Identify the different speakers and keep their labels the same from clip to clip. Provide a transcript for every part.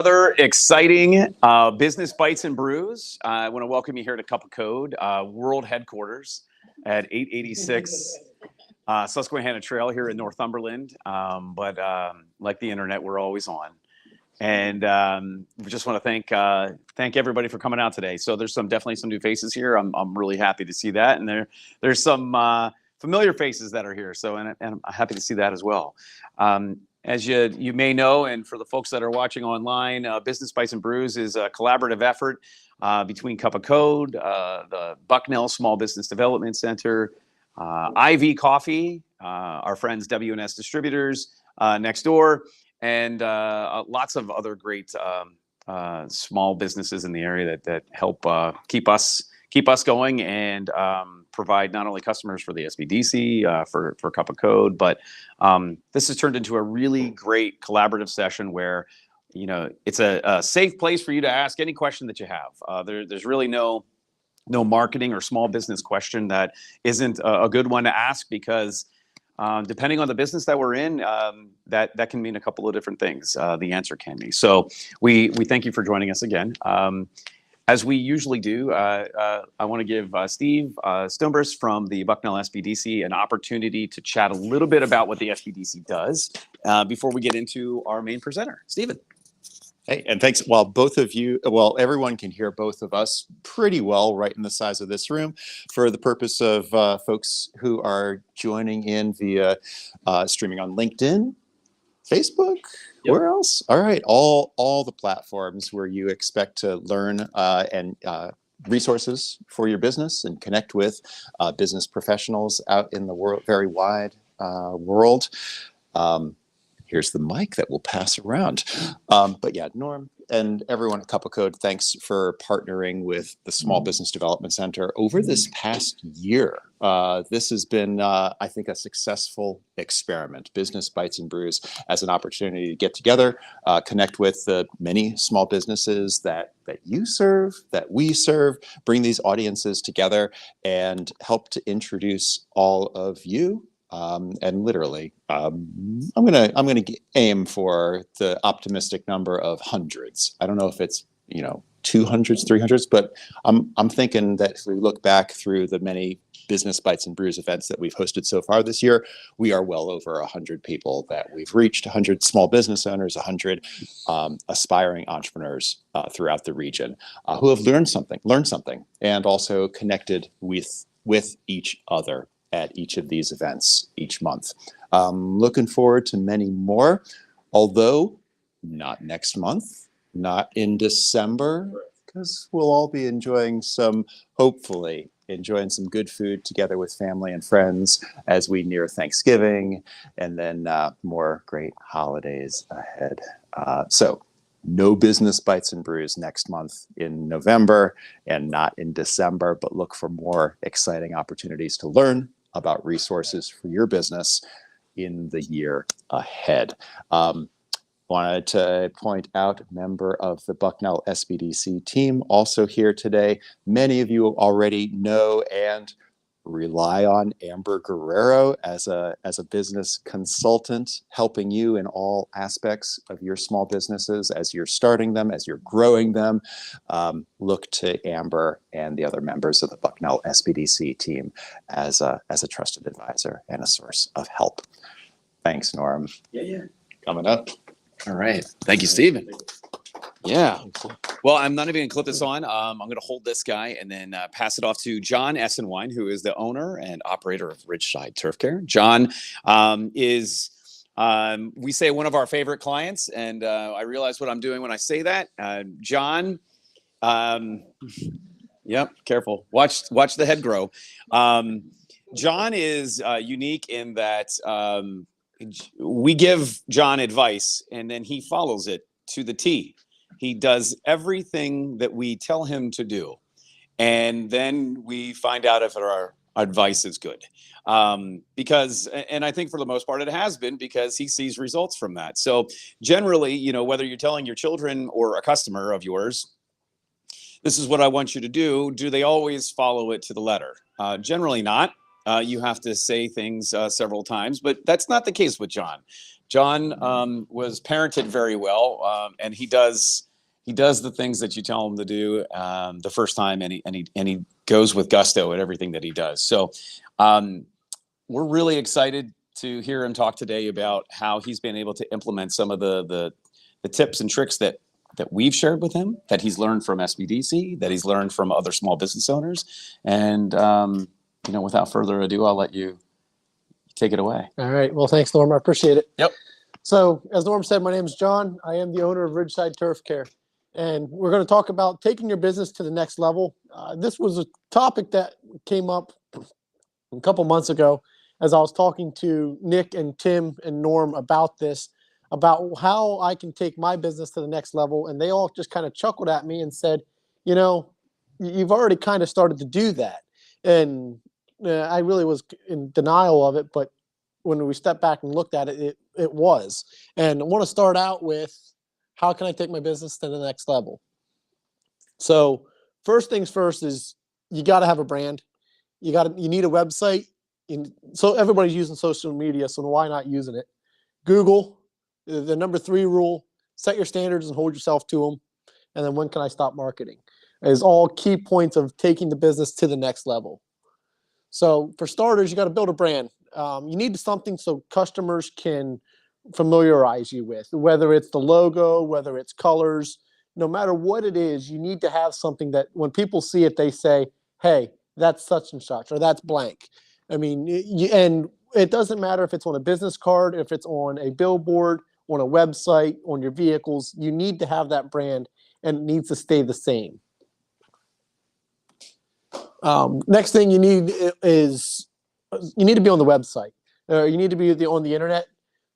Speaker 1: Another exciting business bites and brews. I want to welcome you here to Cup of Code, world headquarters at 886 Susquehanna Trail here in Northumberland. But like the internet, we're always on. And we just want to thank everybody for coming out today. So there's definitely some new faces here. I'm really happy to see that, and there's some familiar faces that are here. So and I'm happy to see that as well. As you may know, and for the folks that are watching online, Business Bites and Brews is a collaborative effort between Cup of Code, the Bucknell Small Business Development Center, IV Coffee, our friends W&S Distributors next door, and lots of other great small businesses in the area that help keep us going and provide not only customers for the SBDC, for Cup of Code, but this has turned into a really great collaborative session where, it's a safe place for you to ask any question that you have. There's really no marketing or small business question that isn't a good one to ask, because depending on the business that we're in, that can mean a couple of different things. The answer can be. So we thank you for joining us again. As we usually do, I want to give Steve Stonebris from the Bucknell SBDC an opportunity to chat a little bit about what the SBDC does before we get into our main presenter. Steven.
Speaker 2: Hey, and thanks. Everyone can hear both of us pretty well right in the size of this room. For the purpose of folks who are joining in via streaming on LinkedIn, Facebook, yep. Where else? All right, all the platforms where you expect to learn and resources for your business and connect with business professionals out in the world, very wide world. Here's the mic that will pass around. But yeah, Norm and everyone at Cup of Code, thanks for partnering with the Small Business Development Center over this past year. This has been, I think, a successful experiment. Business Bites and Brews as an opportunity to get together, connect with the many small businesses that you serve, that we serve, bring these audiences together and help to introduce all of you. And literally, I'm gonna aim for the optimistic number of hundreds. I don't know if it's 200s, 300s, but I'm thinking that if we look back through the many Business Bites and Brews events that we've hosted so far this year, we are well over 100 people that we've reached, 100 small business owners, 100 aspiring entrepreneurs throughout the region who have learned something, and also connected with each other at each of these events each month. Looking forward to many more, although not next month, not in December, because we'll all be hopefully enjoying some good food together with family and friends as we near Thanksgiving, and then more great holidays ahead. So no Business Bites and Brews next month in November, and not in December, but look for more exciting opportunities to learn about resources for your business in the year ahead. Wanted to point out a member of the Bucknell SBDC team also here today. Many of you already know and rely on Amber Guerrero as a business consultant, helping you in all aspects of your small businesses as you're starting them, as you're growing them. Look to Amber and the other members of the Bucknell SBDC team as a trusted advisor and a source of help. Thanks, Norm.
Speaker 1: Yeah.
Speaker 2: Coming up.
Speaker 1: All right. Thank you, Steven. Yeah. Well, I'm not even going to clip this on. I'm going to hold this guy and then pass it off to John Essenwine, who is the owner and operator of Ridgeside Turf Care. John is, we say, one of our favorite clients, and I realize what I'm doing when I say that. John, yep, careful. Watch the head grow. John is unique in that we give John advice, and then he follows it to the T. He does everything that we tell him to do, and then we find out if our advice is good. Because, and I think for the most part it has been, because he sees results from that. So generally, whether you're telling your children or a customer of yours, this is what I want you to do they always follow it to the letter? Generally not. You have to say things several times, but that's not the case with John. John was parented very well, and he does the things that you tell him to do the first time, and he goes with gusto at everything that he does. So we're really excited to hear him talk today about how he's been able to implement some of the tips and tricks that we've shared with him, that he's learned from SBDC, that he's learned from other small business owners. And without further ado, I'll let you take it away.
Speaker 3: All right. Well, thanks, Norm. I appreciate it.
Speaker 1: Yep.
Speaker 3: So, as Norm said, my name is John. I am the owner of Ridgeside Turf Care. And we're going to talk about taking your business to the next level. This was a topic that came up a couple months ago as I was talking to Nick and Tim and Norm about this, about how I can take my business to the next level. And they all just kind of chuckled at me and said, you've already kind of started to do that. And I really was in denial of it, but when we stepped back and looked at it, it was. And I want to start out with, how can I take my business to the next level? So first things first is you got to have a brand. You need a website. So everybody's using social media, so why not using it? Google, the number 3 rule, set your standards and hold yourself to them. And then when can I stop marketing? Is all key points of taking the business to the next level. So for starters, you got to build a brand. You need something so customers can familiarize you with, whether it's the logo, whether it's colors, no matter what it is, you need to have something that when people see it, they say, hey, that's such and such, or that's blank. I mean, and it doesn't matter if it's on a business card, if it's on a billboard, on a website, on your vehicles, you need to have that brand and it needs to stay the same. Next thing you need is you need to be on the website. You need to be on the internet,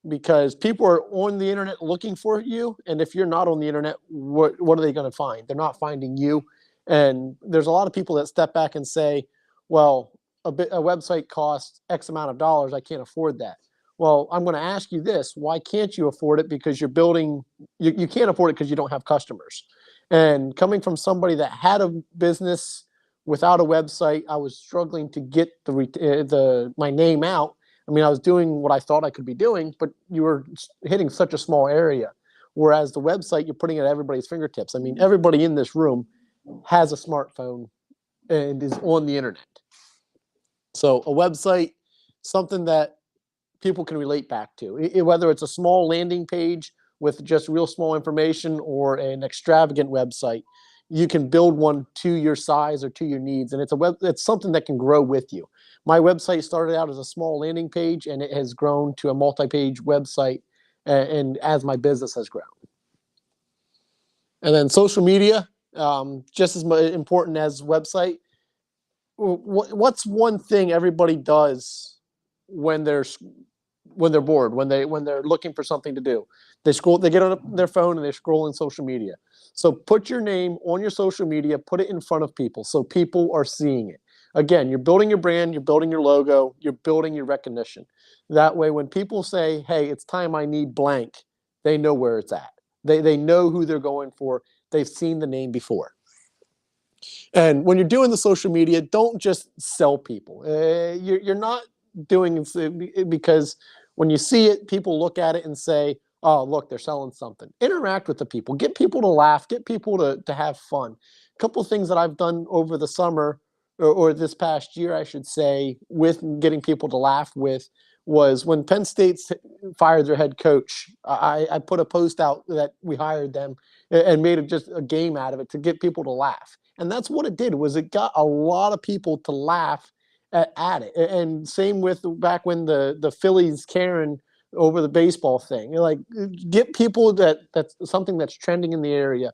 Speaker 3: because people are on the internet looking for you. And if you're not on the internet, what are they going to find? They're not finding you. And there's a lot of people that step back and say, well, a website costs X amount of dollars. I can't afford that. Well, I'm going to ask you this. Why can't you afford it? Because you're building, you can't afford it because you don't have customers. And coming from somebody that had a business without a website, I was struggling to get my name out. I mean, I was doing what I thought I could be doing, but you were hitting such a small area. Whereas the website, you're putting it at everybody's fingertips. I mean, everybody in this room has a smartphone and is on the internet. So a website, something that people can relate back to, whether it's a small landing page with just real small information or an extravagant website, you can build one to your size or to your needs. And it's something that can grow with you. My website started out as a small landing page, and it has grown to a multi-page website, and as my business has grown. And then social media, just as important as website. What's one thing everybody does when they're bored, when they're looking for something to do? They get on their phone and they scroll in social media. So put your name on your social media, put it in front of people so people are seeing it. Again, you're building your brand, you're building your logo, you're building your recognition. That way, when people say, hey, it's time I need blank, they know where it's at. They know who they're going for. They've seen the name before. And when you're doing the social media, don't just sell people. You're not doing it because when you see it, people look at it and say, oh, look, they're selling something. Interact with the people. Get people to laugh. Get people to have fun. A couple of things that I've done over the summer, or this past year, I should say, with getting people to laugh with, was when Penn State fired their head coach. I put a post out that we hired them and made it just a game out of it to get people to laugh. And that's what it did, was it got a lot of people to laugh at it. And same with back when the Phillies Karen over the baseball thing. Like, get people that's something that's trending in the area.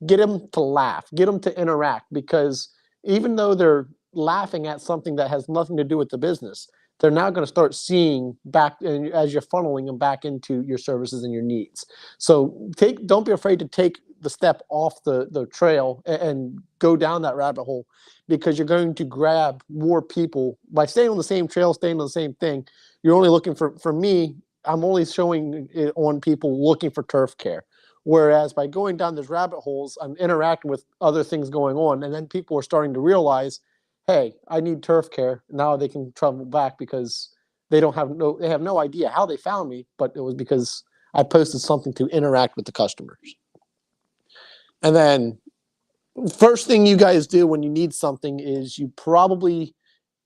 Speaker 3: Get them to laugh. Get them to interact, because even though they're laughing at something that has nothing to do with the business, they're now going to start seeing back as you're funneling them back into your services and your needs. So don't be afraid to take the step off the trail and go down that rabbit hole, because you're going to grab more people by staying on the same trail, staying on the same thing. You're only looking for me, I'm only showing it on people looking for turf care. Whereas by going down these rabbit holes, I'm interacting with other things going on. And then people are starting to realize, hey, I need turf care. Now they can travel back because They have no idea how they found me, but it was because I posted something to interact with the customers. And then first thing you guys do when you need something is you probably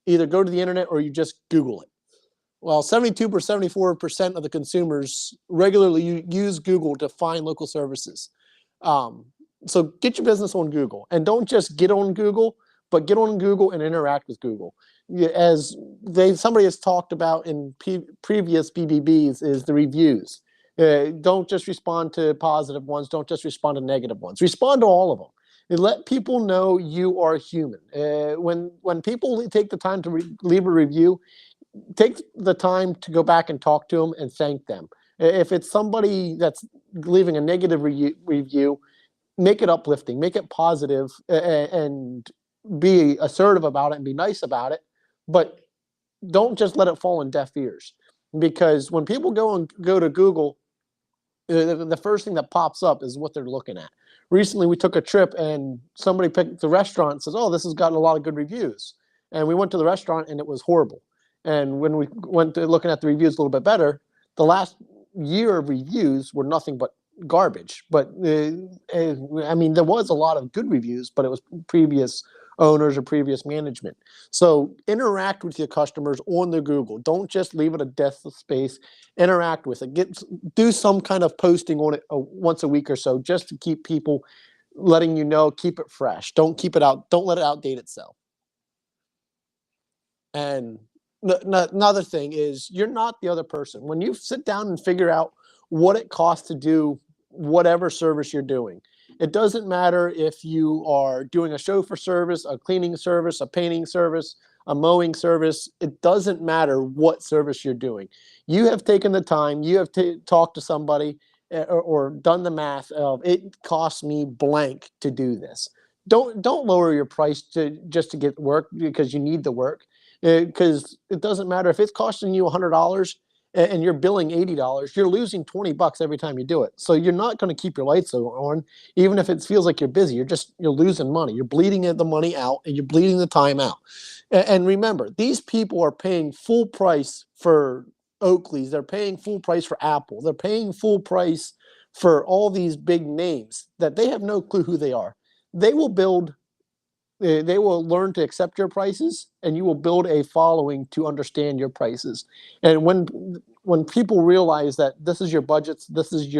Speaker 3: either go to the internet or you just Google it. Well, 72 or 74% of the consumers regularly use Google to find local services. So get your business on Google, and don't just get on Google, but get on Google and interact with Google. As somebody has talked about in previous BBBs, is the reviews. Don't just respond to positive ones. Don't just respond to negative ones. Respond to all of them. And let people know you are human. When people take the time to leave a review, take the time to go back and talk to them and thank them. If it's somebody that's leaving a negative review, make it uplifting, make it positive, and be assertive about it and be nice about it. But don't just let it fall on deaf ears, because when people go to Google, the first thing that pops up is what they're looking at. Recently, we took a trip and somebody picked the restaurant and says, "Oh, this has gotten a lot of good reviews." And we went to the restaurant and it was horrible. And when we went to looking at the reviews a little bit better, the last year of reviews were nothing but garbage. But I mean, there was a lot of good reviews, but it was previous owners or previous management. So interact with your customers on the Google. Don't just leave it a death space. Interact with it. Do some kind of posting on it once a week or so, just to keep people letting you know. Keep it fresh. Don't keep it out. Don't let it outdate itself. And another thing is, you're not the other person. When you sit down and figure out what it costs to do whatever service you're doing, it doesn't matter if you are doing a chauffeur service, a cleaning service, a painting service, a mowing service. It doesn't matter what service you're doing. You have taken the time, you have talked to somebody or done the math of, it costs me blank to do this. Don't lower your price just to get work because you need the work. Because it doesn't matter if it's costing you $100 and you're billing $80, you're losing $20 every time you do it. So you're not going to keep your lights on, even if it feels like you're busy. You're losing money. You're bleeding the money out, and you're bleeding the time out. And remember, these people are paying full price for Oakley's. They're paying full price for Apple. They're paying full price for all these big names that they have no clue who they are. They will learn to accept your prices, and you will build a following to understand your prices. And when people realize that this is your budgets, this is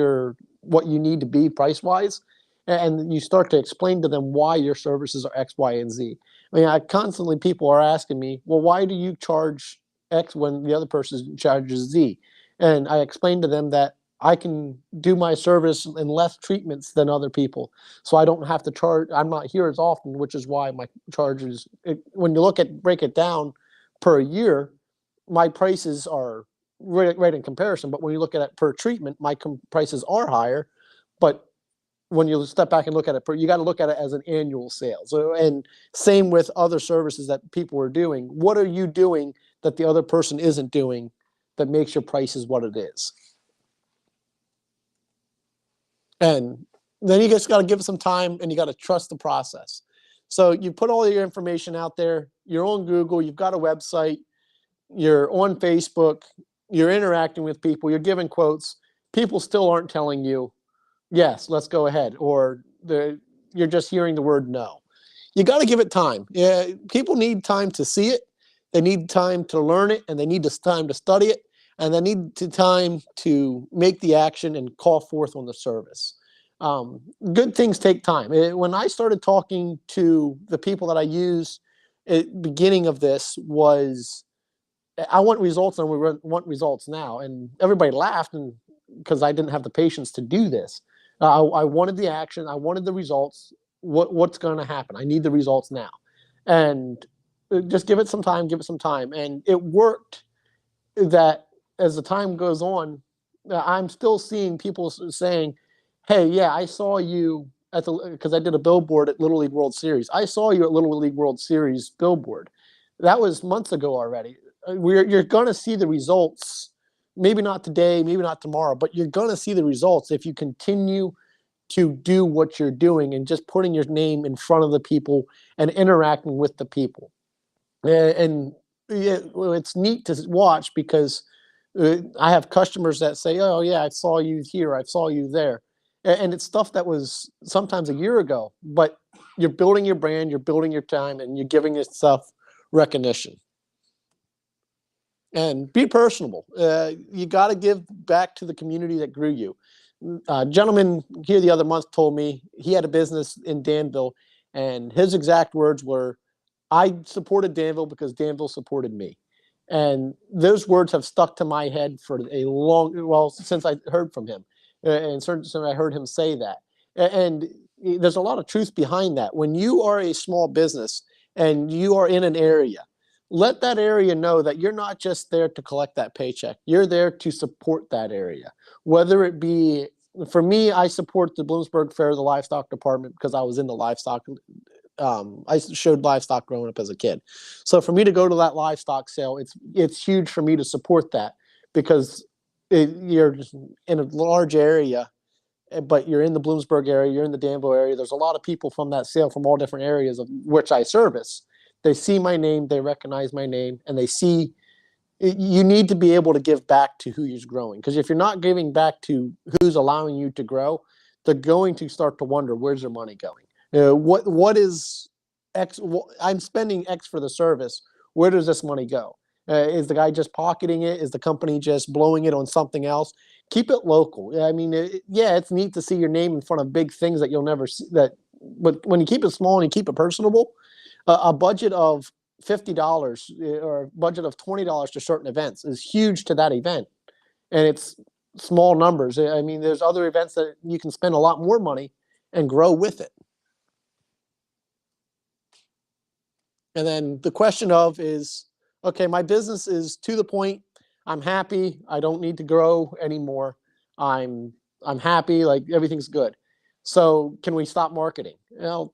Speaker 3: what you need to be price-wise, and you start to explain to them why your services are X, Y, and Z. I mean, people are asking me, well, why do you charge X when the other person charges Z? And I explain to them that I can do my service in less treatments than other people. So I don't have to charge. I'm not here as often, which is why my charges, when you break it down per year, my prices are right in comparison. But when you look at it per treatment, my prices are higher. But when you step back and look at it, you got to look at it as an annual sale. So, and same with other services that people are doing. What are you doing that the other person isn't doing that makes your prices what it is? And then you just got to give it some time, and you got to trust the process. So you put all your information out there. You're on Google. You've got a website. You're on Facebook. You're interacting with people. You're giving quotes. People still aren't telling you, yes, let's go ahead. Or you're just hearing the word no. You got to give it time. Yeah, people need time to see it. They need time to learn it, and they need this time to study it. And they need time to make the action and call forth on the service. Good things take time. When I started talking to the people that I use at the beginning of this was, I want results, and we want results now. And everybody laughed because I didn't have the patience to do this. I wanted the action. I wanted the results. What's going to happen? I need the results now. And just give it some time, give it some time. And it worked that as the time goes on, I'm still seeing people saying, hey, yeah, I saw you because I did a billboard at Little League World Series. I saw you at Little League World Series billboard. That was months ago already. You're going to see the results, maybe not today, maybe not tomorrow, but you're going to see the results if you continue to do what you're doing and just putting your name in front of the people and interacting with the people. And yeah, well, it's neat to watch because I have customers that say, "Oh yeah, I saw you here, I saw you there," and it's stuff that was sometimes a year ago. But you're building your brand, you're building your time, and you're giving yourself recognition. And be personable. You got to give back to the community that grew you. A gentleman here the other month told me he had a business in Danville, and his exact words were, "I supported Danville because Danville supported me." And those words have stuck to my head for a long, well, since I heard from him, and certainly since I heard him say that. And there's a lot of truth behind that. When you are a small business and you are in an area, let that area know that you're not just there to collect that paycheck. You're there to support that area. Whether it be, for me, I support the Bloomsburg Fair, the livestock department, because I was in the livestock. I showed livestock growing up as a kid. So for me to go to that livestock sale, it's huge for me to support that because you're in a large area, but you're in the Bloomsburg area, you're in the Danville area. There's a lot of people from that sale from all different areas of which I service. They see my name, they recognize my name, and they see you need to be able to give back to who's growing. Because if you're not giving back to who's allowing you to grow, they're going to start to wonder, where's their money going? What is X? I'm spending X for the service. Where does this money go? Is the guy just pocketing it? Is the company just blowing it on something else? Keep it local. I mean, yeah, it's neat to see your name in front of big things that you'll never see. But when you keep it small and you keep it personable, a budget of $50 or a budget of $20 to certain events is huge to that event, and it's small numbers. I mean, there's other events that you can spend a lot more money and grow with it. And then the question of is, okay, my business is to the point. I'm happy. I don't need to grow anymore. I'm I'm happy. Like everything's good. So can we stop marketing? Well,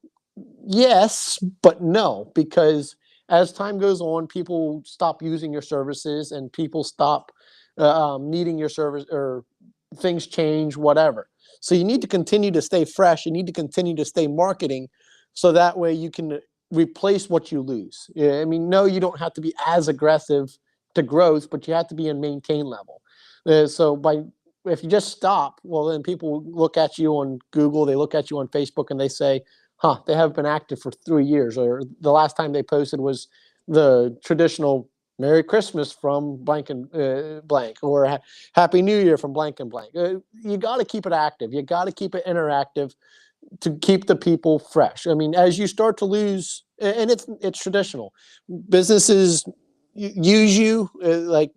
Speaker 3: yes, but no, because as time goes on, people stop using your services and people stop needing your service or things change, whatever. So you need to continue to stay fresh. You need to continue to stay marketing so that way you can replace what you lose. Yeah, I mean, no, you don't have to be as aggressive to growth, but you have to be in maintain level. So by if you just stop, well, then people look at you on Google, they look at you on Facebook, and they say, "Huh, they haven't been active for 3 years," or the last time they posted was the traditional "Merry Christmas" from blank and blank, or "Happy New Year" from blank and blank. You got to keep it active. You got to keep it interactive to keep the people fresh. I mean, as you start to lose, and it's traditional, businesses use you. Like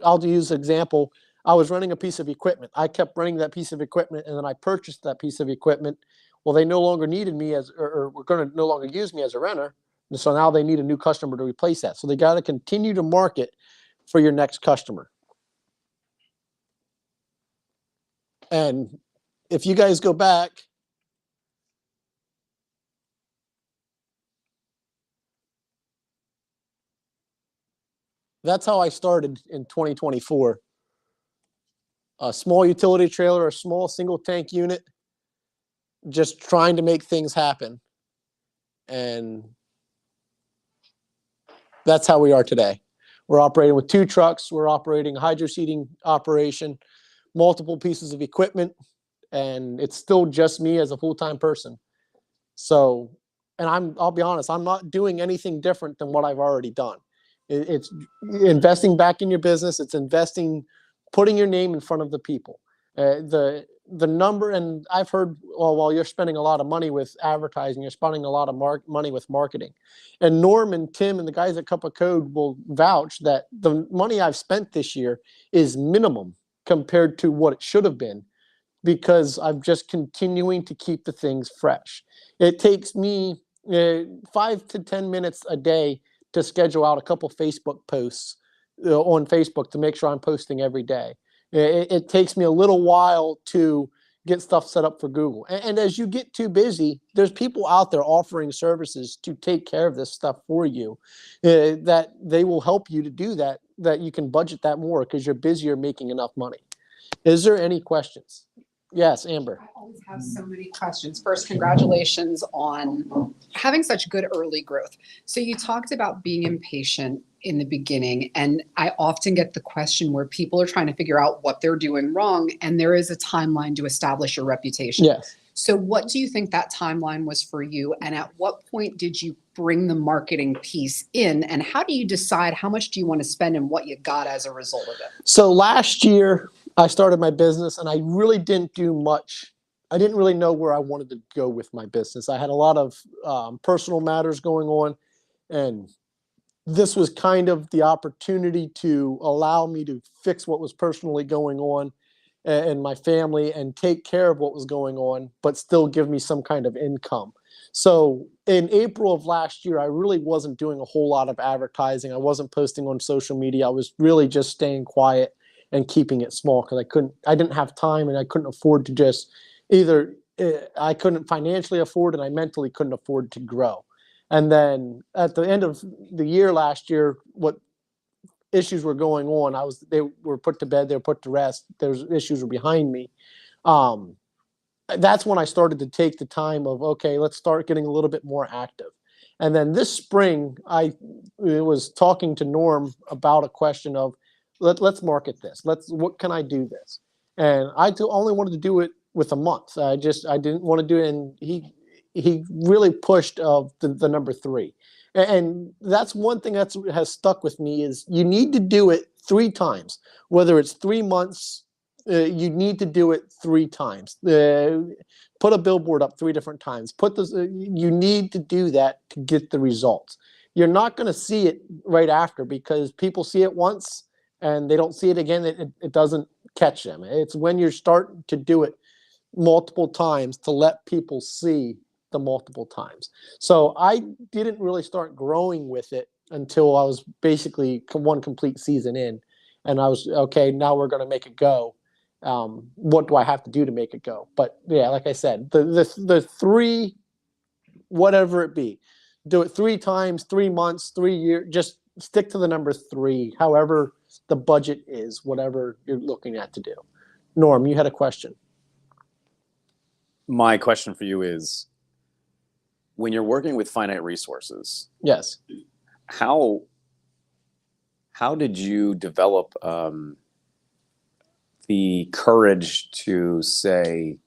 Speaker 3: I'll use an example. I was running a piece of equipment. I kept running that piece of equipment, and then I purchased that piece of equipment. Well, they no longer needed me or were going to no longer use me as a renter. And so now they need a new customer to replace that. So they got to continue to market for your next customer. And if you guys go back, that's how I started in 2024. A small utility trailer, a small single tank unit, just trying to make things happen. And that's how we are today. We're operating with 2 trucks. We're operating a hydro seeding operation, multiple pieces of equipment, and it's still just me as a full-time person. So, and I'll be honest, I'm not doing anything different than what I've already done. It's investing back in your business. It's investing, putting your name in front of the people. The number, and I've heard, well, while you're spending a lot of money with advertising, you're spending a lot of money with marketing. And Norm and Tim and the guys at Cup of Code will vouch that the money I've spent this year is minimum compared to what it should have been, because I'm just continuing to keep the things fresh. It takes me 5 to 10 minutes a day to schedule out a couple Facebook posts on Facebook to make sure I'm posting every day. It takes me a little while to get stuff set up for Google. And as you get too busy, there's people out there offering services to take care of this stuff for you, that they will help you to do that, that you can budget that more because you're busier making enough money. Is there any questions? Yes, Amber.
Speaker 4: I always have so many questions. First, congratulations on having such good early growth. So you talked about being impatient in the beginning, and I often get the question where people are trying to figure out what they're doing wrong, and there is a timeline to establish your reputation.
Speaker 3: Yes.
Speaker 4: So what do you think that timeline was for you, and at what point did you bring the marketing piece in, and how do you decide how much do you want to spend and what you got as a result of it?
Speaker 3: So last year I started my business and I really didn't do much. I didn't really know where I wanted to go with my business. I had a lot of personal matters going on, and this was kind of the opportunity to allow me to fix what was personally going on in my family and take care of what was going on, but still give me some kind of income. So in April of last year, I really wasn't doing a whole lot of advertising. I wasn't posting on social media. I was really just staying quiet and keeping it small because I didn't have time, and I couldn't afford to just I couldn't financially afford, and I mentally couldn't afford to grow. And then at the end of the year last year, what issues were going on, they were put to bed, they were put to rest. Those issues were behind me. That's when I started to take the time of, okay, let's start getting a little bit more active. And then this spring, I was talking to Norm about a question of, let's market this. What can I do this? And I only wanted to do it with a month. I didn't want to do it. And he really pushed the number 3. And that's one thing that has stuck with me is you need to do it 3 times, whether it's 3 months. You need to do it 3 times. Put a billboard up 3 different times. You need to do that to get the results. You're not going to see it right after because people see it once and they don't see it again. It doesn't catch them. It's when you start to do it multiple times to let people see the multiple times. So I didn't really start growing with it until I was basically one complete season in, and I was okay. Now we're going to make it go. What do I have to do to make it go? But yeah, like I said, the 3, whatever it be, do it 3 times, 3 months, 3 years. Just stick to the number 3. However the budget is, whatever you're looking at to do. Norm, you had a question.
Speaker 1: My question for you is, when you're working with finite resources,
Speaker 3: Yes.
Speaker 1: how did you develop the courage to say,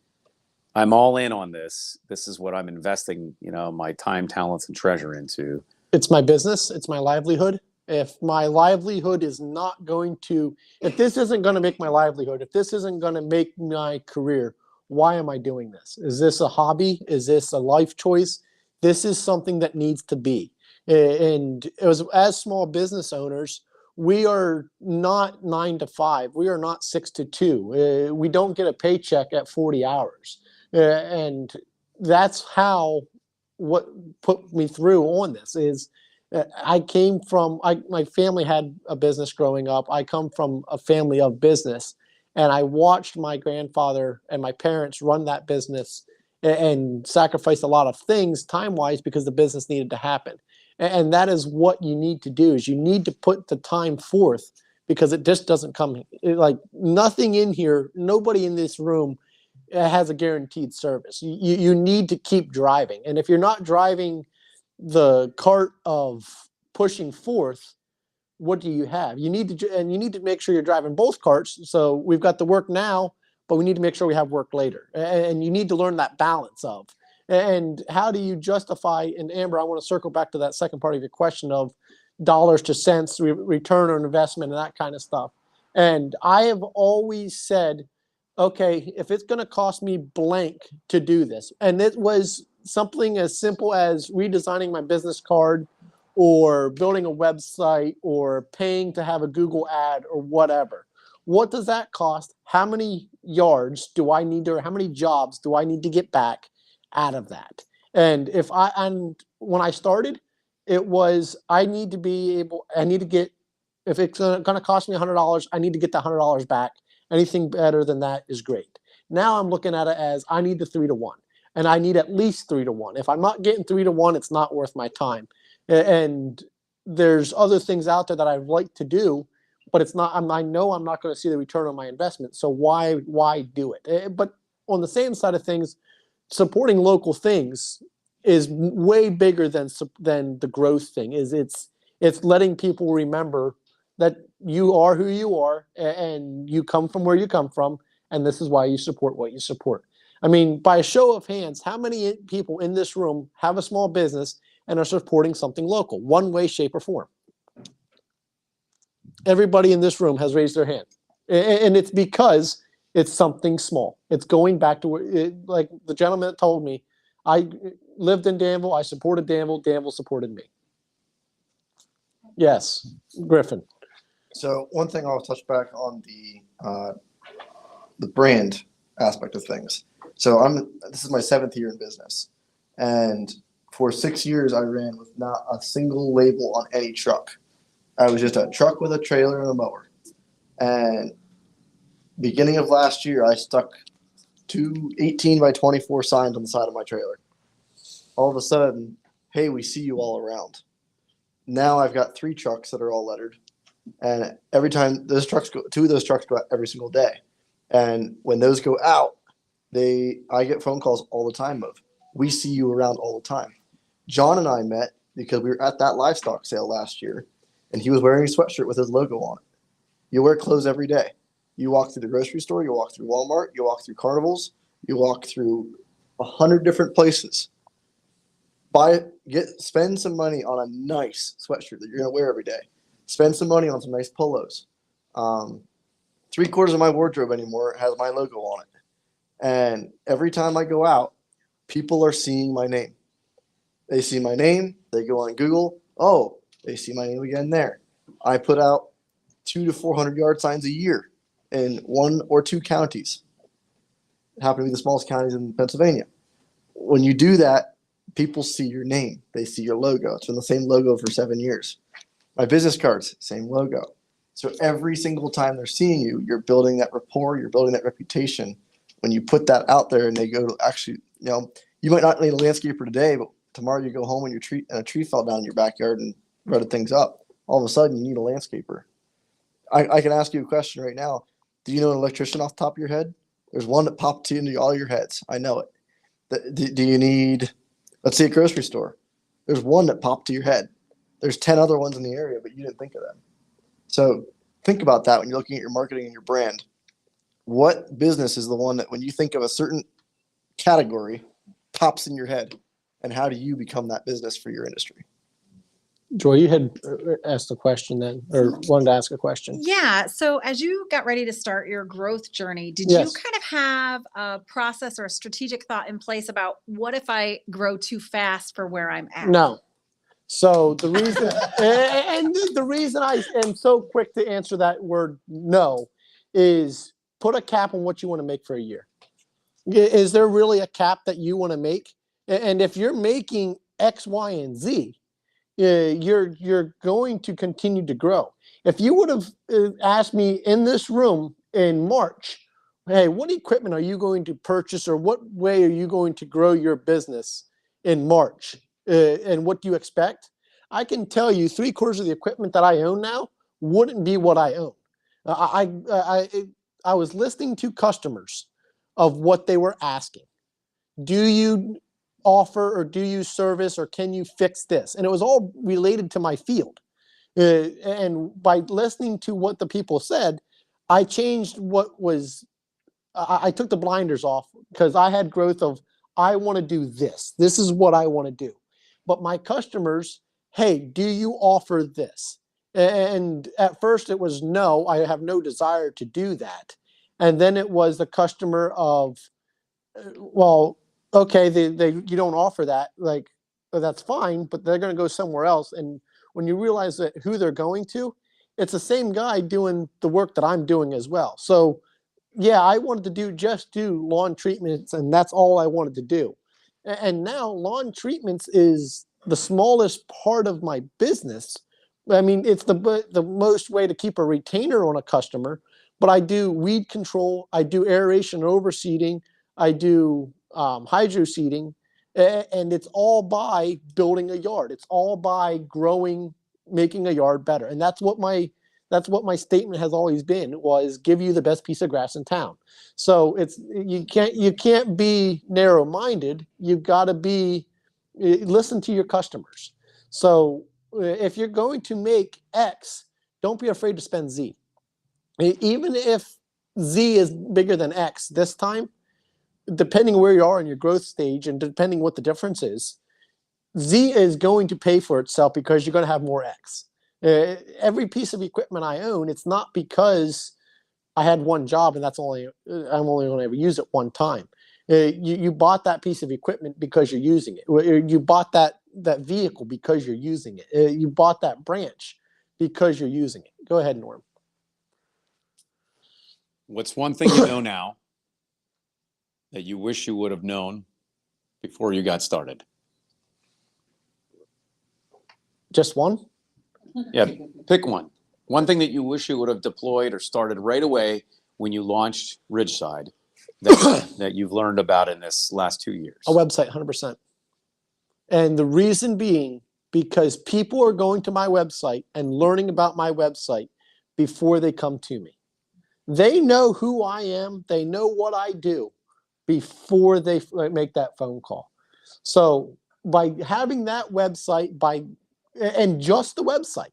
Speaker 1: I'm all in on this. This is what I'm investing, my time, talents, and treasure into.
Speaker 3: It's my business. It's my livelihood. If my livelihood is not going to, if this isn't going to make my livelihood, if this isn't going to make my career, why am I doing this? Is this a hobby? Is this a life choice? This is something that needs to be. And it was, as small business owners, we are not 9 to 5. We are not 6 to 2. We don't get a paycheck at 40 hours. And that's what put me through on this is I came from, my family had a business growing up. I come from a family of business, and I watched my grandfather and my parents run that business and sacrifice a lot of things time-wise because the business needed to happen. And that is what you need to do, is you need to put the time forth, because it just doesn't come, like nothing in here, nobody in this room has a guaranteed service. You need to keep driving. And if you're not driving the cart of pushing forth, what do you have? You need to make sure you're driving both carts. So we've got the work now, but we need to make sure we have work later. And you need to learn that balance of, and how do you justify, and Amber, I want to circle back to that second part of your question of dollars to cents, return on investment, and that kind of stuff. And I have always said, okay, if it's going to cost me blank to do this, and it was something as simple as redesigning my business card or building a website or paying to have a Google ad or whatever. What does that cost? How many yards do I need to, or how many jobs do I need to get back out of that? And when I started, it was, I need to get, if it's going to cost me $100, I need to get the $100 back. Anything better than that is great. Now I'm looking at it as I need the 3 to 1, and I need at least 3 to 1. If I'm not getting 3 to 1, it's not worth my time. And there's other things out there that I'd like to do, but it's not. I know I'm not going to see the return on my investment. So why do it? But on the same side of things, supporting local things is way bigger than the growth thing. It's letting people remember that you are who you are and you come from where you come from, and this is why you support what you support. I mean, by a show of hands, how many people in this room have a small business and are supporting something local, one way, shape, or form? Everybody in this room has raised their hand. And it's because it's something small. It's going back to like the gentleman that told me, I lived in Danville, I supported Danville, Danville supported me. Yes, Griffin.
Speaker 5: So one thing I'll touch back on the brand aspect of things. So this is my 7th year in business, and for 6 years I ran with not a single label on any truck. I was just a truck with a trailer and a mower. And beginning of last year, I stuck 2 18 by 24 signs on the side of my trailer. All of a sudden, hey, we see you all around. Now I've got 3 trucks that are all lettered. And every time those trucks go, 2 of those trucks go out every single day. And when those go out, I get phone calls all the time of, we see you around all the time. John and I met because we were at that livestock sale last year, and he was wearing a sweatshirt with his logo on it. You wear clothes every day. You walk through the grocery store, you walk through Walmart, you walk through carnivals, you walk through 100 different places. Spend some money on a nice sweatshirt that you're gonna wear every day. Spend some money on some nice polos. 3/4 of my wardrobe anymore has my logo on it. And every time I go out, people are seeing my name. They see my name, they go on Google, oh, they see my name again there. I put out 200 to 400 yard signs a year in 1 or 2 counties. It happen to be the smallest counties in Pennsylvania. When you do that, people see your name. They see your logo. It's been the same logo for 7 years. My business cards, same logo. So every single time they're seeing you, you're building that rapport, you're building that reputation. When you put that out there and they go to actually, you might not need a landscaper today, but tomorrow you go home and a tree fell down in your backyard and rutted things up. All of a sudden you need a landscaper. I can ask you a question right now. Do you know an electrician off the top of your head? There's one that popped into all your heads. I know it. Do you need, let's say, a grocery store? There's one that popped to your head. There's 10 other ones in the area, but you didn't think of them. So think about that when you're looking at your marketing and your brand. What business is the one that when you think of a certain category pops in your head, and how do you become that business for your industry?
Speaker 3: Joy, you had asked a question then, or wanted to ask a question.
Speaker 6: Yeah. So as you got ready to start your growth journey, did
Speaker 3: Yes.
Speaker 6: you kind of have a process or a strategic thought in place about what if I grow too fast for where I'm at?
Speaker 3: No. So the reason, and the reason I am so quick to answer that word no is put a cap on what you want to make for a year. Is there really a cap that you want to make? And if you're making X, Y, and Z, you're going to continue to grow. If you would have asked me in this room in March, hey, what equipment are you going to purchase, or what way are you going to grow your business in March? And what do you expect? I can tell you 3/4 of the equipment that I own now wouldn't be what I own. I was listening to customers of what they were asking. Do you offer, or do you service, or can you fix this? And it was all related to my field. And by listening to what the people said, I changed what was, I took the blinders off, because I had growth of, I want to do this. This is what I want to do. But my customers, hey, do you offer this? And at first it was no, I have no desire to do that. And then it was the customer of, well, okay, you don't offer that, like, that's fine, but they're going to go somewhere else. And when you realize that who they're going to, it's the same guy doing the work that I'm doing as well. So yeah, I wanted to just do lawn treatments, and that's all I wanted to do. And now lawn treatments is the smallest part of my business. I mean, it's the most way to keep a retainer on a customer, but I do weed control, I do aeration and overseeding, I do hydro seeding, and it's all by building a yard. It's all by growing, making a yard better. And that's what my That's what my statement has always been, was give you the best piece of grass in town. So you can't be narrow-minded. You've got to listen to your customers. So if you're going to make X, don't be afraid to spend Z. Even if Z is bigger than X this time, depending where you are in your growth stage and depending what the difference is, Z is going to pay for itself because you're going to have more X. Every piece of equipment I own, it's not because I had one job and I'm only going to ever use it one time. You bought that piece of equipment because you're using it. You bought that vehicle because you're using it. You bought that branch because you're using it. Go ahead, Norm.
Speaker 1: What's one thing you know now that you wish you would have known before you got started?
Speaker 3: Just one?
Speaker 1: Yeah, pick one. One thing that you wish you would have deployed or started right away when you launched Ridgeside that you've learned about in this last 2 years.
Speaker 3: A website, 100%. And the reason being, because people are going to my website and learning about my website before they come to me. They know who I am. They know what I do before they make that phone call. So by having that website, and just the website,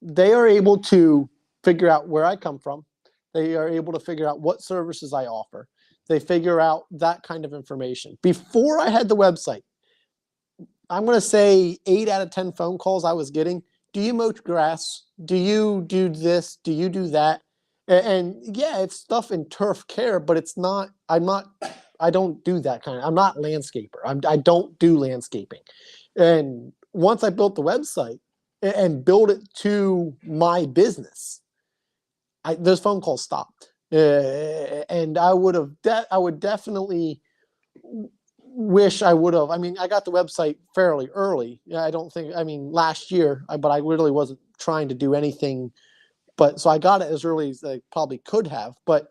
Speaker 3: they are able to figure out where I come from. They are able to figure out what services I offer. They figure out that kind of information. Before I had the website, I'm going to say 8 out of 10 phone calls I was getting. Do you mow grass? Do you do this? Do you do that? And yeah, it's stuff in turf care, but I don't do that kind of, I'm not landscaper. I don't do landscaping. And once I built the website and built it to my business, those phone calls stopped. And I would definitely wish I would have. I mean, I got the website fairly early. Last year, but I really wasn't trying to do anything. But so I got it as early as I probably could have. But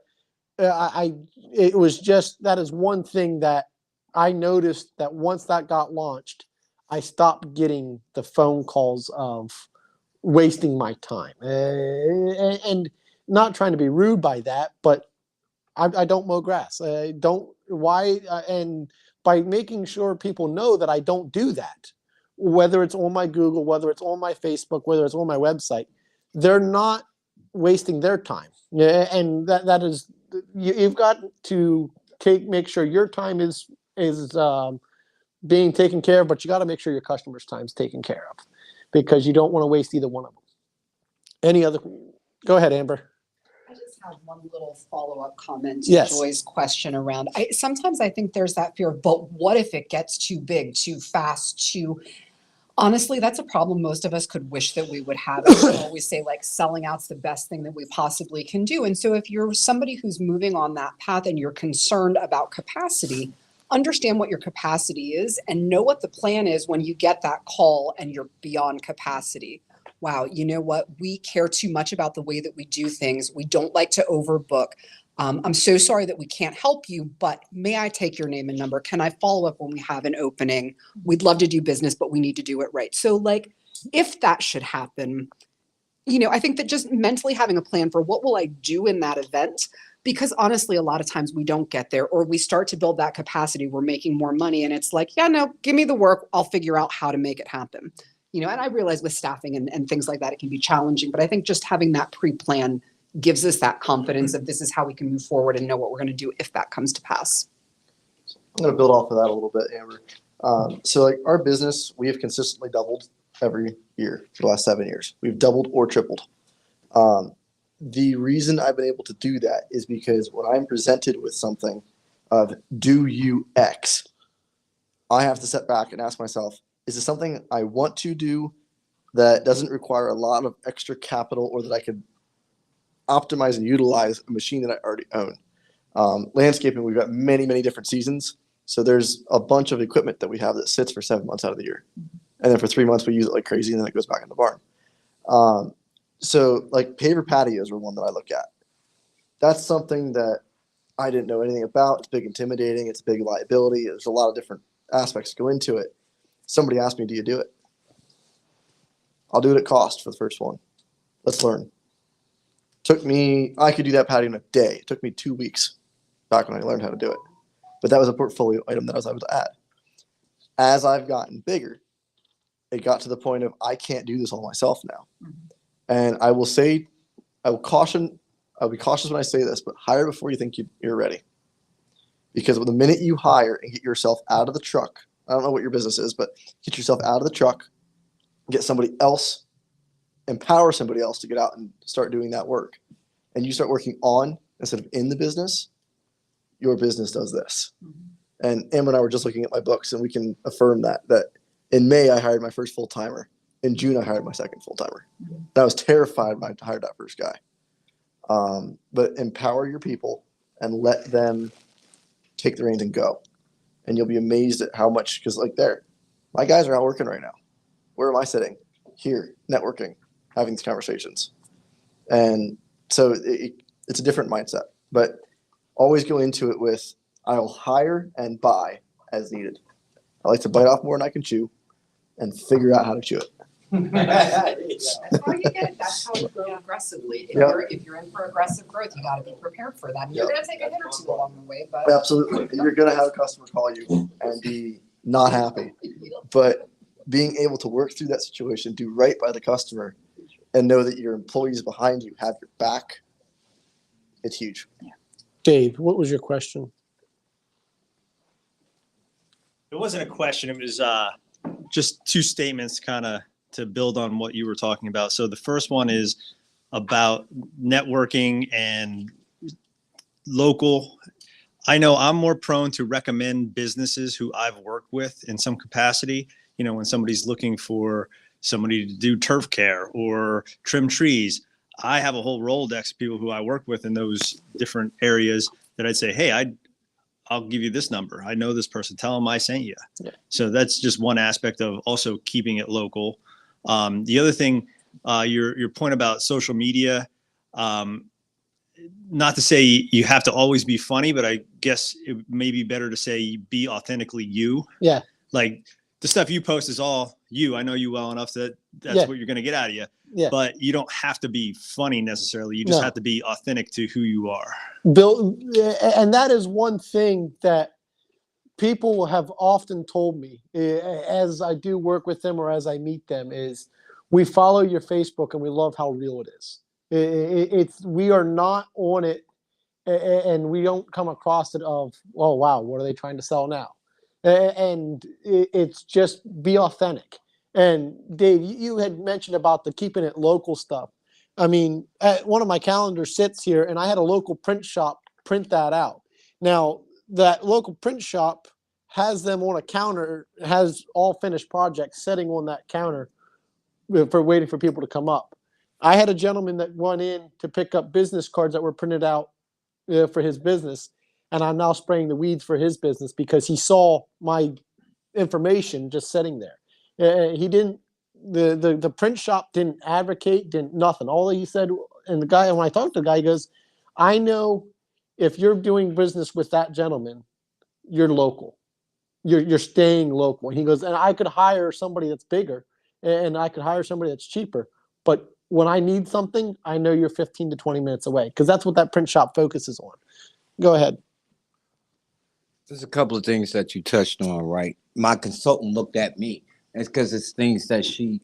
Speaker 3: it was just, that is one thing that I noticed, that once that got launched, I stopped getting the phone calls of wasting my time. And not trying to be rude by that, but I don't mow grass. And by making sure people know that I don't do that, whether it's on my Google, whether it's on my Facebook, whether it's on my website, they're not wasting their time. And that is, you've got to make sure your time is being taken care of, but you got to make sure your customers' time is taken care of, because you don't want to waste either one of them. Go ahead, Amber.
Speaker 4: I just have one little follow-up comment to
Speaker 3: Yes.
Speaker 4: Joy's question around, sometimes I think there's that fear of, but what if it gets too big, too fast, honestly, that's a problem most of us could wish that we would have. I always say, like, selling out's the best thing that we possibly can do. And so if you're somebody who's moving on that path and you're concerned about capacity, understand what your capacity is and know what the plan is when you get that call and you're beyond capacity. Wow, you know what? We care too much about the way that we do things. We don't like to overbook. I'm so sorry that we can't help you, but may I take your name and number? Can I follow up when we have an opening? We'd love to do business, but we need to do it right. So, like, if that should happen, I think that just mentally having a plan for what will I do in that event, because honestly, a lot of times we don't get there, or we start to build that capacity. We're making more money and it's like, yeah, no, give me the work. I'll figure out how to make it happen. And I realize with staffing and things like that, it can be challenging, but I think just having that pre-plan gives us that confidence of this is how we can move forward and know what we're going to do if that comes to pass.
Speaker 5: I'm going to build off of that a little bit, Amber. So like our business, we have consistently doubled every year for the last 7 years. We've doubled or tripled. The reason I've been able to do that is because when I'm presented with something of do you X, I have to step back and ask myself, is this something I want to do that doesn't require a lot of extra capital, or that I could optimize and utilize a machine that I already own? Landscaping, we've got many, many different seasons. So there's a bunch of equipment that we have that sits for 7 months out of the year. And then for 3 months, we use it like crazy, and then it goes back in the barn. So like paver patios are one that I look at. That's something that I didn't know anything about. It's big intimidating. It's a big liability. There's a lot of different aspects go into it. Somebody asked me, do you do it? I'll do it at cost for the first one. Let's learn. I could do that patio in a day. It took me 2 weeks back when I learned how to do it. But that was a portfolio item that I was able to add. As I've gotten bigger, it got to the point of I can't do this all myself now. And I will be cautious when I say this, but hire before you think you're ready. Because the minute you hire and get yourself out of the truck, I don't know what your business is, but get yourself out of the truck, get somebody else, empower somebody else to get out and start doing that work. And you start working on instead of in the business, your business does this. And Amber and I were just looking at my books, and we can affirm that in May, I hired my first full-timer. In June, I hired my second full-timer. I was terrified when I hired that first guy. But empower your people and let them take the reins and go. And you'll be amazed at how much, because my guys are out working right now. Where am I sitting? Here, networking, having these conversations. And so it's a different mindset, but always go into it with, I'll hire and buy as needed. I like to bite off more than I can chew and figure out how to chew it.
Speaker 4: That's how you get it. That's how you grow aggressively. If you're in for aggressive growth, you got to be prepared for that. And you're going to take a hit or two along the way, but
Speaker 5: Absolutely. And you're going to have a customer call you and be not happy. But being able to work through that situation, do right by the customer, and know that your employees behind you have your back, it's huge.
Speaker 3: Dave, what was your question?
Speaker 7: It wasn't a question. It was just two statements kind of to build on what you were talking about. So the first one is about networking and local. I know I'm more prone to recommend businesses who I've worked with in some capacity. You know, when somebody's looking for somebody to do turf care or trim trees, I have a whole Rolodex of people who I work with in those different areas that I'd say, hey, I'll give you this number. I know this person. Tell them I sent you. Yeah. So that's just one aspect of also keeping it local. The other thing, your point about social media, not to say you have to always be funny, but I guess it may be better to say be authentically you.
Speaker 3: Yeah.
Speaker 7: Like the stuff you post is all you. I know you well enough that that's what you're going to get out of you.
Speaker 3: Yeah.
Speaker 7: But you don't have to be funny necessarily. You just have to be authentic to who you are.
Speaker 3: Bill, and that is one thing that people have often told me as I do work with them or as I meet them is we follow your Facebook and we love how real it is. We are not on it and we don't come across it of, oh, wow, what are they trying to sell now? And it's just be authentic. And Dave, you had mentioned about the keeping it local stuff. I mean, one of my calendars sits here and I had a local print shop print that out. Now, that local print shop has them on a counter, has all finished projects sitting on that counter for waiting for people to come up. I had a gentleman that went in to pick up business cards that were printed out for his business, and I'm now spraying the weeds for his business because he saw my information just sitting there. He didn't. The print shop didn't advocate, didn't nothing. All he said, and the guy, when I talked to the guy, he goes, "I know if you're doing business with that gentleman, you're local. You're staying local." And he goes, "And I could hire somebody that's bigger, and I could hire somebody that's cheaper, but when I need something, I know you're 15 to 20 minutes away because that's what that print shop focuses on." Go ahead.
Speaker 8: There's a couple of things that you touched on, right? My consultant looked at me. It's because it's things that she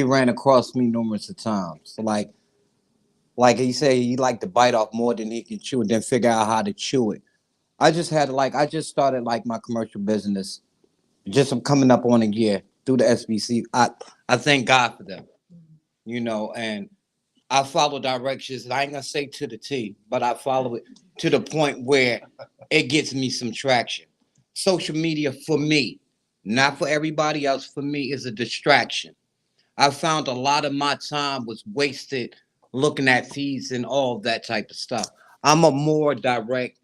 Speaker 8: ran across me numerous of times. Like he said, he liked to bite off more than he can chew and then figure out how to chew it. I just started my commercial business. I'm coming up on a year through the SBC. I thank God for them, and I follow directions. And I ain't gonna say to the T, but I follow it to the point where it gets me some traction. Social media for me, not for everybody else, for me is a distraction. I found a lot of my time was wasted looking at feeds and all of that type of stuff. I'm a more direct,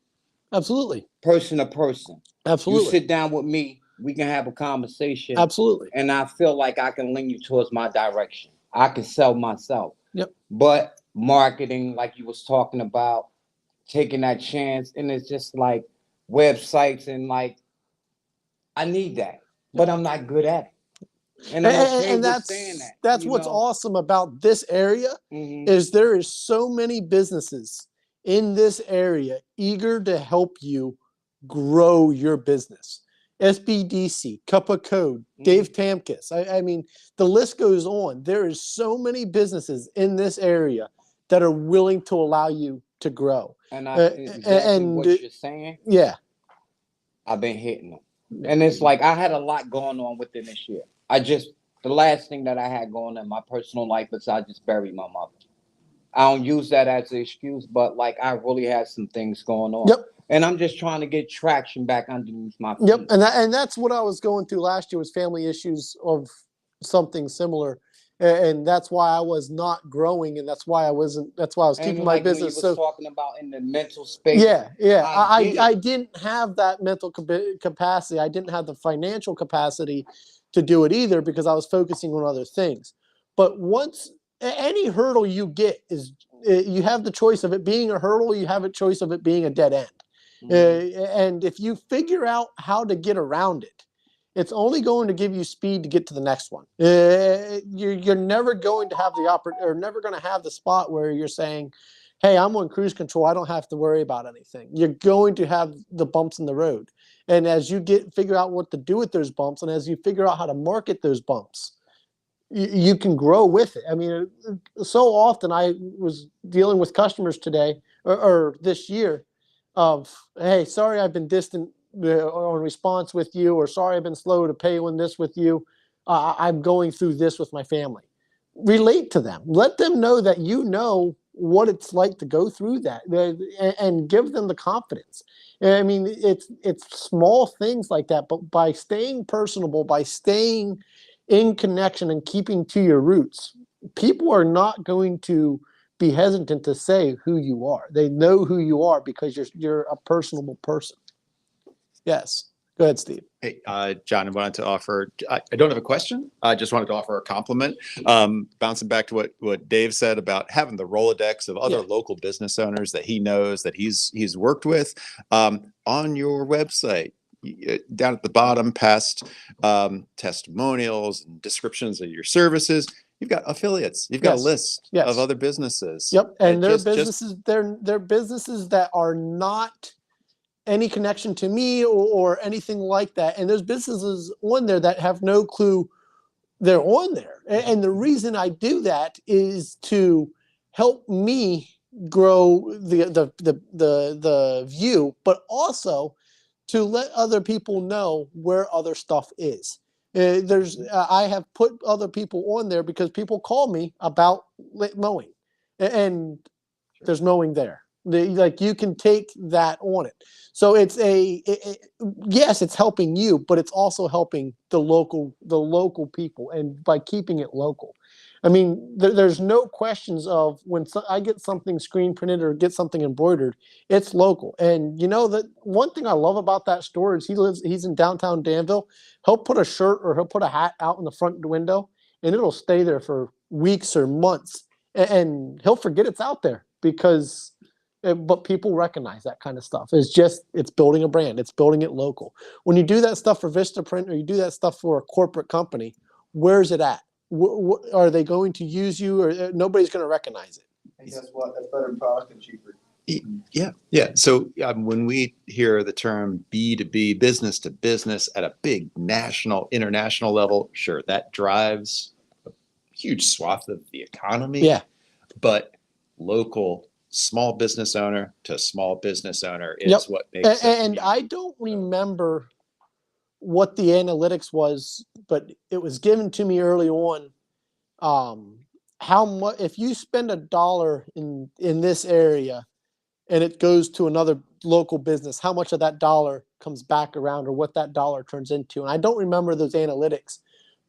Speaker 3: Absolutely,
Speaker 8: person to person.
Speaker 3: absolutely.
Speaker 8: You sit down with me, we can have a conversation.
Speaker 3: Absolutely.
Speaker 8: And I feel like I can lean you towards my direction. I can sell myself.
Speaker 3: Yep.
Speaker 8: But marketing, like you was talking about, taking that chance, and it's just like websites and I need that, but I'm not good at it. And I'm okay
Speaker 3: And
Speaker 8: with saying that.
Speaker 3: that's
Speaker 8: you
Speaker 3: what's
Speaker 8: know?
Speaker 3: awesome about this area
Speaker 8: Mhm.
Speaker 3: is there is so many businesses in this area eager to help you grow your business. SBDC, Cup of Code, Dave Tamkis. I mean, the list goes on. There is so many businesses in this area that are willing to allow you to grow.
Speaker 8: And exactly
Speaker 3: And
Speaker 8: what you're saying,
Speaker 3: yeah,
Speaker 8: I've been hitting them. And it's like I had a lot going on within this year. The last thing that I had going on in my personal life is I just buried my mother. I don't use that as an excuse, but like I really had some things going on.
Speaker 3: yep.
Speaker 8: And I'm just trying to get traction back underneath my feet.
Speaker 3: Yep, and that's what I was going through last year was family issues of something similar, and that's why I was not growing, and that's why I wasn't. That's why I was
Speaker 8: And
Speaker 3: keeping my
Speaker 8: like when you
Speaker 3: business.
Speaker 8: was
Speaker 3: So
Speaker 8: talking about in the mental space,
Speaker 3: yeah,
Speaker 8: I get it.
Speaker 3: I didn't have that mental capacity. I didn't have the financial capacity to do it either because I was focusing on other things. But once any hurdle you get is you have the choice of it being a hurdle. You have a choice of it being a dead end. And if you figure out how to get around it, it's only going to give you speed to get to the next one. You're never going to have or never going to have the spot where you're saying, hey, I'm on cruise control. I don't have to worry about anything. You're going to have the bumps in the road. And as you figure out what to do with those bumps, and as you figure out how to market those bumps, you can grow with it. I mean, so often I was dealing with customers today or this year of, hey, sorry, I've been distant on response with you, or sorry, I've been slow to pay on this with you. I'm going through this with my family. Relate to them. Let them know that you know what it's like to go through that, and give them the confidence. I mean, it's small things like that, but by staying personable, by staying in connection and keeping to your roots, people are not going to be hesitant to say who you are. They know who you are because you're a personable person. Yes. Go ahead, Steve.
Speaker 2: Hey, John, I wanted to offer, I don't have a question. I just wanted to offer a compliment. Bouncing back to what Dave said about having the Rolodex of other local business owners that he knows that he's worked with on your website. Down at the bottom, past testimonials and descriptions of your services, you've got affiliates. You've got a list of other businesses.
Speaker 3: Yep, and they're
Speaker 2: just-
Speaker 3: businesses. They're businesses that are not any connection to me or anything like that. And there's businesses on there that have no clue they're on there. And the reason I do that is to help me grow the view, but also to let other people know where other stuff is. I have put other people on there because people call me about mowing, and there's mowing there. Like you can take that on it. So it's yes, it's helping you, but it's also helping the local people, and by keeping it local. I mean, there's no questions of when I get something screen printed or get something embroidered, it's local. And you know that one thing I love about that store is he's in downtown Danville. He'll put a shirt or he'll put a hat out in the front window, and it'll stay there for weeks or months, and he'll forget it's out there because. But people recognize that kind of stuff. It's building a brand. It's building it local. When you do that stuff for Vistaprint or you do that stuff for a corporate company, where's it at? Are they going to use you, or nobody's going to recognize it?
Speaker 5: And guess what? That's better product and cheaper.
Speaker 2: Yeah. So when we hear the term B2B, business to business at a big national, international level, sure, that drives a huge swath of the economy.
Speaker 3: Yeah.
Speaker 2: But local small business owner to small business owner is what makes it.
Speaker 3: And I don't remember what the analytics was, but it was given to me early on. How much if you spend $1 in this area and it goes to another local business, how much of that dollar comes back around, or what that dollar turns into? And I don't remember those analytics,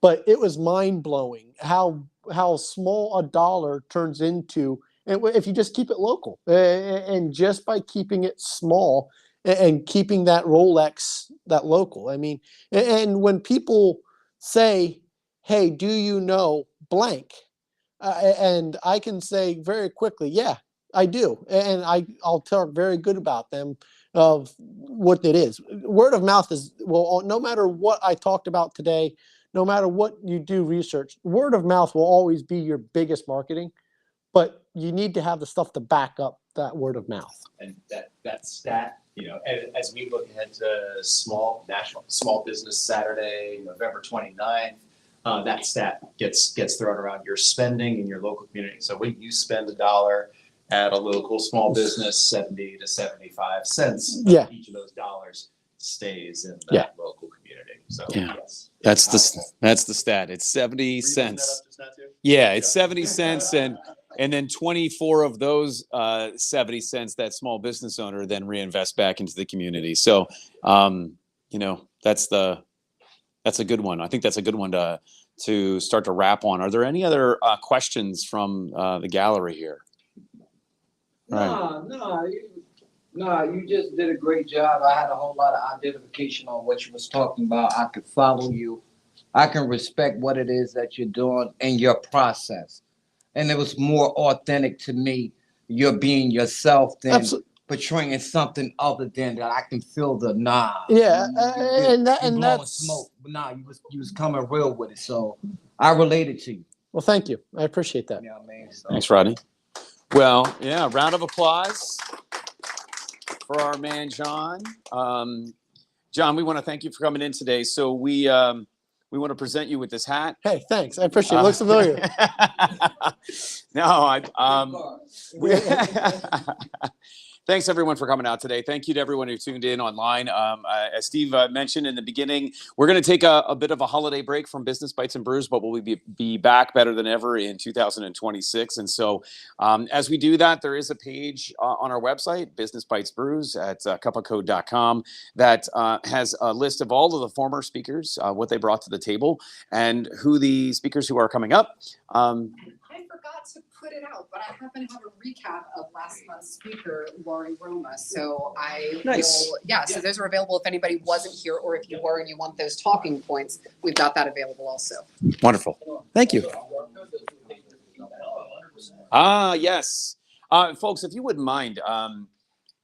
Speaker 3: but it was mind blowing how small a dollar turns into. And if you just keep it local, and just by keeping it small and keeping that Rolex that local, I mean, and when people say, "Hey, do you know blank?" And I can say very quickly, "Yeah, I do," and I'll talk very good about them of what it is. Word of mouth is, well, no matter what I talked about today, no matter what you do research, word of mouth will always be your biggest marketing, but you need to have the stuff to back up that word of mouth.
Speaker 2: And that stat, as we look ahead to National Small Business Saturday, November 29th, that stat gets thrown around your spending in your local community. So when you spend $1 at a local small business, 70 to 75 cents
Speaker 3: Yeah.
Speaker 2: of each of those dollars stays in that
Speaker 3: Yeah.
Speaker 2: local community. So
Speaker 1: Yeah.
Speaker 2: yes.
Speaker 1: That's the stat. It's 70 cents. Yeah, it's 70 cents, and then 24 of those 70 cents that small business owner then reinvest back into the community. So, that's a good one. I think that's a good one to start to wrap on. Are there any other questions from the gallery here?
Speaker 8: No, you just did a great job. I had a whole lot of identification on what you was talking about. I could follow you. I can respect what it is that you're doing and your process. And it was more authentic to me. You're being yourself than portraying something other than that. I can feel the
Speaker 3: Yeah,
Speaker 8: you blowing
Speaker 3: that's
Speaker 8: smoke. But you was coming real with it. So I related to you.
Speaker 3: well. Thank you. I appreciate that.
Speaker 8: You know what I mean? So,
Speaker 1: Thanks, Rodney. Well, yeah, round of applause for our man, John. John, we want to thank you for coming in today. So we want to present you with this hat.
Speaker 3: Hey, thanks. I appreciate it. It looks familiar.
Speaker 1: No, thanks everyone for coming out today. Thank you to everyone who tuned in online. As Steve mentioned in the beginning, we're going to take a bit of a holiday break from Business Bites and Brews, but we'll be back better than ever in 2026. And so as we do that, there is a page on our website, Business Bites Brews at cupofcode.com, that has a list of all of the former speakers, what they brought to the table, and who the speakers who are coming up.
Speaker 4: I forgot to put it out, but I happen to have a recap of last month's speaker, Lori Roma. So so those are available if anybody wasn't here, or if you were and you want those talking points, we've got that available also.
Speaker 1: Wonderful. Thank you. Yes. Folks, if you wouldn't mind,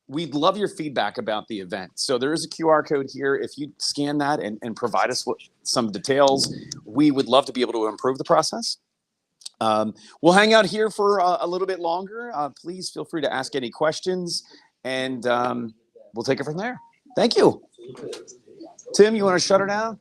Speaker 1: we'd love your feedback about the event. So there is a QR code here. If you scan that and provide us with some details, we would love to be able to improve the process. We'll hang out here for a little bit longer. Please feel free to ask any questions, and we'll take it from there. Thank you. Tim, you want to shut her down?